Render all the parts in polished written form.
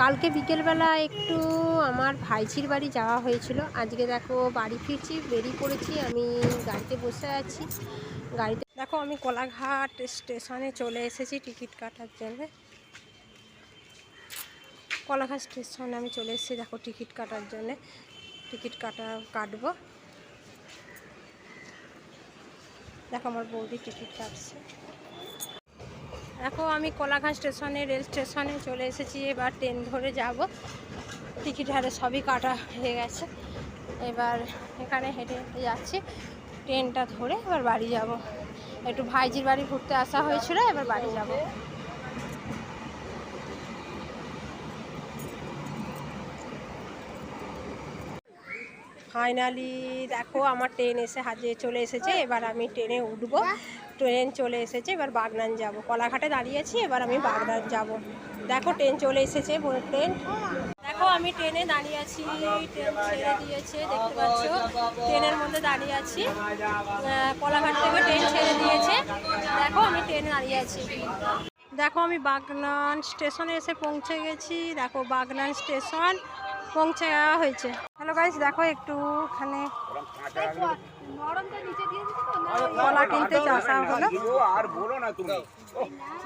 কালকে বিকেলবেলা একটু আমার ভাইঝির বাড়ি যাওয়া হয়েছিল। আজকে দেখো বাড়ি ফিরছি, বেরিয়ে পড়েছি, আমি গাড়িতে বসে আছি। গাড়িতে দেখো আমি কোলাঘাট স্টেশনে চলে এসেছি টিকিট কাটার জন্য। কোলাঘাট স্টেশনে আমি চলে এসেছি দেখো টিকিট কাটার জন্যে। টিকিট কাটবো। দেখো আমার বৌদি টিকিট কাটছে। দেখো আমি কোলাঘাট স্টেশনে রেল স্টেশনে চলে এসেছি। এবার ট্রেন ধরে যাব। টিকিট হারে সবই কাটা হয়ে গেছে। এবার এখানে হেঁটে হেঁটে যাচ্ছি, ট্রেনটা ধরে এবার বাড়ি যাব। একটু ভাইজির বাড়ি ঘুরতে আসা হয়েছিল, এবার বাড়ি যাব। ফাইনালি দেখো আমার ট্রেন এসে চলে এসেছে। এবার আমি ট্রেনে উঠবো। ট্রেন চলে এসেছে, এবার বাগনান যাব। কোলাঘাটে দাঁড়িয়েছি, এবার আমি বাগনান যাব। দেখো ট্রেন চলে এসেছে। ট্রেন দেখো আমি ট্রেনে দাঁড়িয়ে আছি, ট্রেন ছেড়ে দিয়েছে দেখতে পাচ্ছ। ট্রেনের মধ্যে দাঁড়িয়ে আছি, কোলাঘাট থেকে ট্রেন ছেড়ে দিয়েছে। দেখো আমি ট্রেনে দাঁড়িয়ে আছি। দেখো আমি বাগনান স্টেশনে এসে পৌঁছে গেছি। দেখো বাগনান স্টেশন পৌঁছে যাওয়া হয়েছে। হ্যালো গাইস, দেখো একটুখানে কলা কিনতে আসা হলো।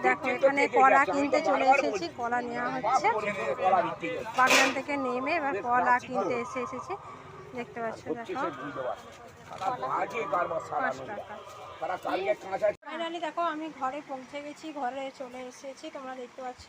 দেখো এখানে কলা কিনতে চলে এসেছি, কলা নেওয়া হচ্ছে। বাগনান থেকে নেমে এবার কলা কিনতে এসেছি, দেখতে পাচ্ছ। দেখো 5 টাকা। ফাইনালি দেখো আমি ঘরে পৌঁছে গেছি, ঘরে চলে এসেছি, তোমরা দেখতে পাচ্ছ।